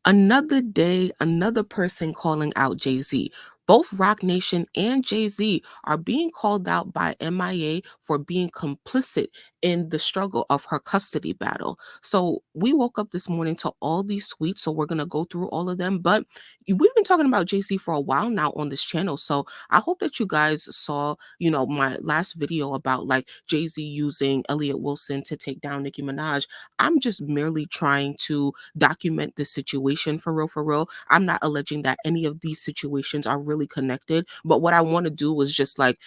Another day, another person calling out Jay-Z. Both Rock Nation and Jay-Z are being called out by MIA for being complicit in the struggle of her custody battle. So we woke up this morning to all these tweets, so we're gonna go through all of them. But we've been talking about Jay-Z for a while now on this channel. So I hope that you guys saw, my last video about like Jay-Z using Elliott Wilson to take down Nicki Minaj. I'm just merely trying to document the situation for real, for real. I'm not alleging that any of these situations are really connected, but what I want to do is just like,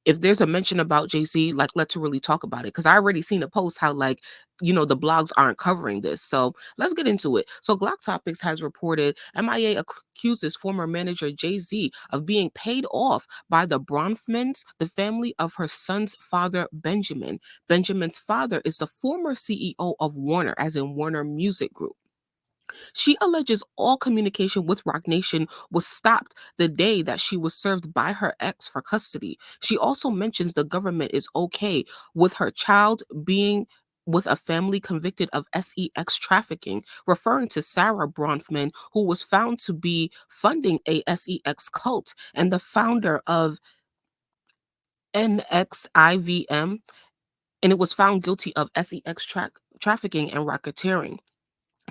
if there's a mention about Jay-Z, like let's really talk about it. Because I already seen a post how like, the blogs aren't covering this. So let's get into it. So Glock Topics has reported MIA accuses former manager Jay-Z of being paid off by the Bronfmans, the family of her son's father, Benjamin. Benjamin's father is the former CEO of Warner, as in Warner Music Group. She alleges all communication with Roc Nation was stopped the day that she was served by her ex for custody. She also mentions the government is okay with her child being with a family convicted of sex trafficking, referring to Sarah Bronfman, who was found to be funding a sex cult and the founder of NXIVM, and it was found guilty of sex trafficking and racketeering.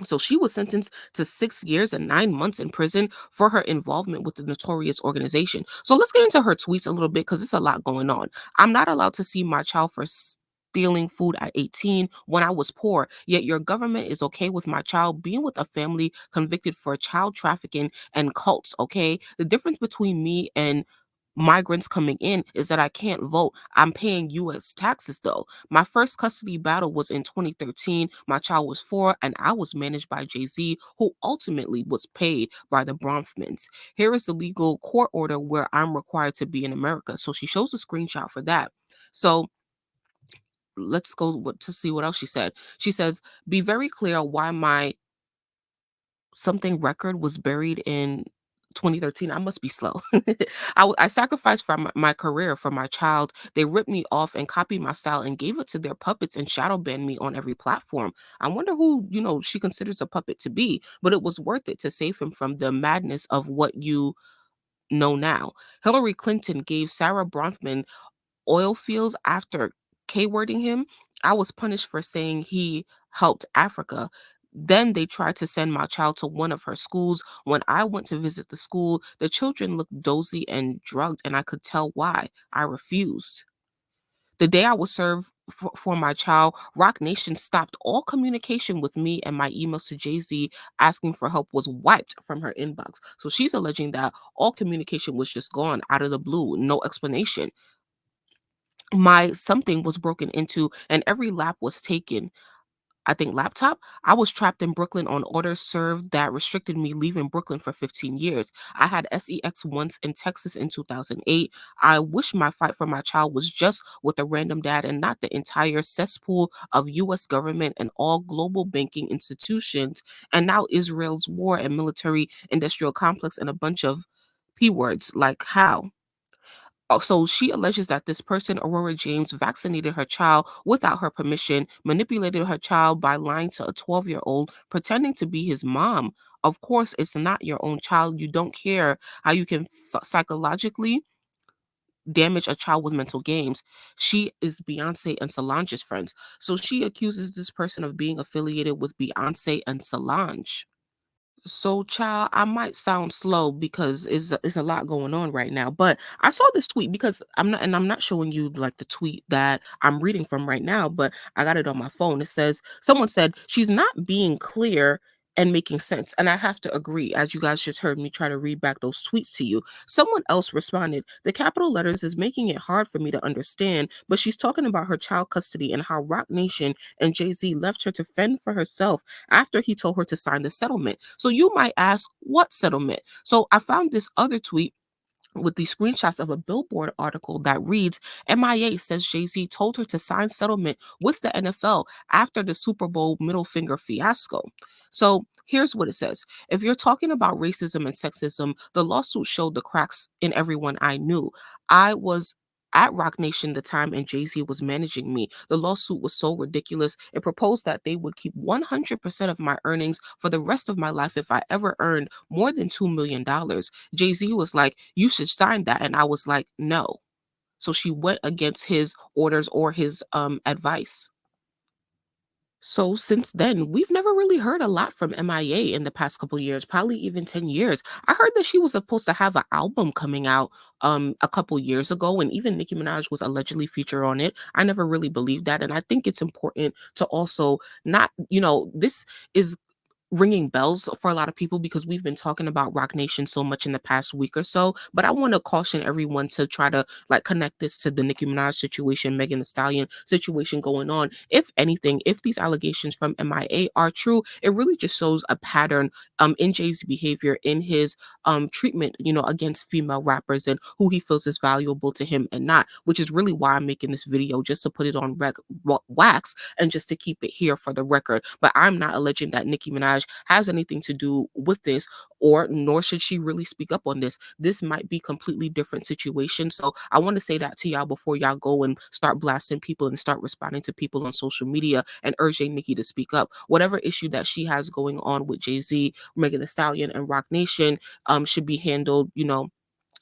So she was sentenced to 6 years and 9 months in prison for her involvement with the notorious organization. So let's get into her tweets a little bit because there's a lot going on. I'm not allowed to see my child for stealing food at 18 when I was poor, yet your government is okay with my child being with a family convicted for child trafficking and cults, okay? The difference between me and migrants coming in is that I can't vote. I'm paying US taxes though. My first custody battle was in 2013. My child was 4 and I was managed by Jay-Z, who ultimately was paid by the Bronfmans. Here is the legal court order where I'm required to be in America. So she shows a screenshot for that. So let's go to see what else she said. She says, be very clear why my something record was buried in 2013. I must be slow. I sacrificed from my career for my child. They ripped me off and copied my style and gave it to their puppets and shadow banned me on every platform. I wonder who, she considers a puppet to be, but it was worth it to save him from the madness of what you know now. Hillary Clinton gave Sarah Bronfman oil fields after K-wording him. I was punished for saying he helped Africa. Then they tried to send my child to one of her schools. When I went to visit the school, the children looked dozy and drugged, and I could tell why. I refused. The day I was served for my child, Roc Nation stopped all communication with me, and my emails to Jay-Z asking for help was wiped from her inbox. So she's alleging that all communication was just gone out of the blue, no explanation. My something was broken into and every lap was taken. I think laptop. I was trapped in Brooklyn on orders served that restricted me leaving Brooklyn for 15 years. I had sex once in Texas in 2008. I wish my fight for my child was just with a random dad and not the entire cesspool of US government and all global banking institutions, and now Israel's war and military industrial complex and a bunch of P words. Like how? So she alleges that this person, Aurora James, vaccinated her child without her permission, manipulated her child by lying to a 12-year-old, pretending to be his mom. Of course, it's not your own child. You don't care how you can psychologically damage a child with mental games. She is Beyonce and Solange's friends. So she accuses this person of being affiliated with Beyonce and Solange. So, child, I might sound slow because it's a lot going on right now. But I saw this tweet because I'm not showing you like the tweet that I'm reading from right now, but I got it on my phone. It says someone said she's not being clear and making sense. And I have to agree, as you guys just heard me try to read back those tweets to you. Someone else responded, the capital letters is making it hard for me to understand, but she's talking about her child custody and how Roc Nation and Jay-Z left her to fend for herself after he told her to sign the settlement. So you might ask, what settlement? So I found this other tweet with the screenshots of a Billboard article that reads, MIA says Jay-Z told her to sign settlement with the NFL after the Super Bowl middle finger fiasco. So here's what it says. If you're talking about racism and sexism, the lawsuit showed the cracks in everyone I knew. I was at Rock Nation the time and Jay-Z was managing me. The lawsuit was so ridiculous. It proposed that they would keep 100% of my earnings for the rest of my life if I ever earned more than $2 million. Jay-Z was like, "You should sign that." And I was like, "No." So she went against his orders or his advice. So since then, we've never really heard a lot from MIA in the past couple years, probably even 10 years. I heard that she was supposed to have an album coming out a couple years ago, and even Nicki Minaj was allegedly featured on it. I never really believed that, and I think it's important to also not, this is ringing bells for a lot of people because we've been talking about Rock Nation so much in the past week or so. But I want to caution everyone to try to like connect this to the Nicki Minaj situation, Megan Thee Stallion situation going on. If anything, if these allegations from MIA are true, it really just shows a pattern in Jay's behavior, in his treatment, against female rappers and who he feels is valuable to him and not, which is really why I'm making this video, just to put it on wax and just to keep it here for the record. But I'm not alleging that Nicki Minaj has anything to do with this, or nor should she really speak up on this. This might be completely different situation. So I want to say that to y'all before y'all go and start blasting people and start responding to people on social media and urging Nicki to speak up. Whatever issue that she has going on with Jay-Z, Megan Thee Stallion, and Rock Nation should be handled,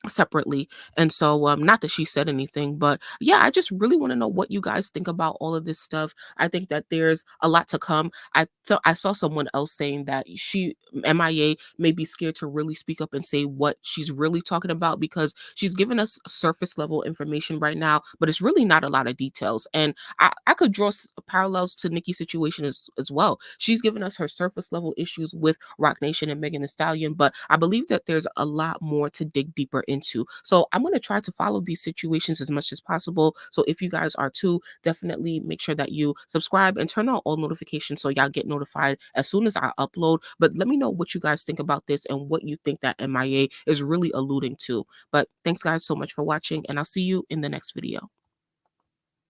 separately. And so not that she said anything, but yeah, I just really want to know what you guys think about all of this stuff. I think that there's a lot to come. I saw someone else saying that she MIA may be scared to really speak up and say what she's really talking about because she's given us surface level information right now, but it's really not a lot of details. And I could draw parallels to Nicki's situation as well. She's given us her surface level issues with Rock Nation and Megan Thee Stallion, but I believe that there's a lot more to dig deeper into. So I'm going to try to follow these situations as much as possible. So if you guys are too, definitely make sure that you subscribe and turn on all notifications so y'all get notified as soon as I upload. But let me know what you guys think about this and what you think that MIA is really alluding to. But thanks guys so much for watching, and I'll see you in the next video.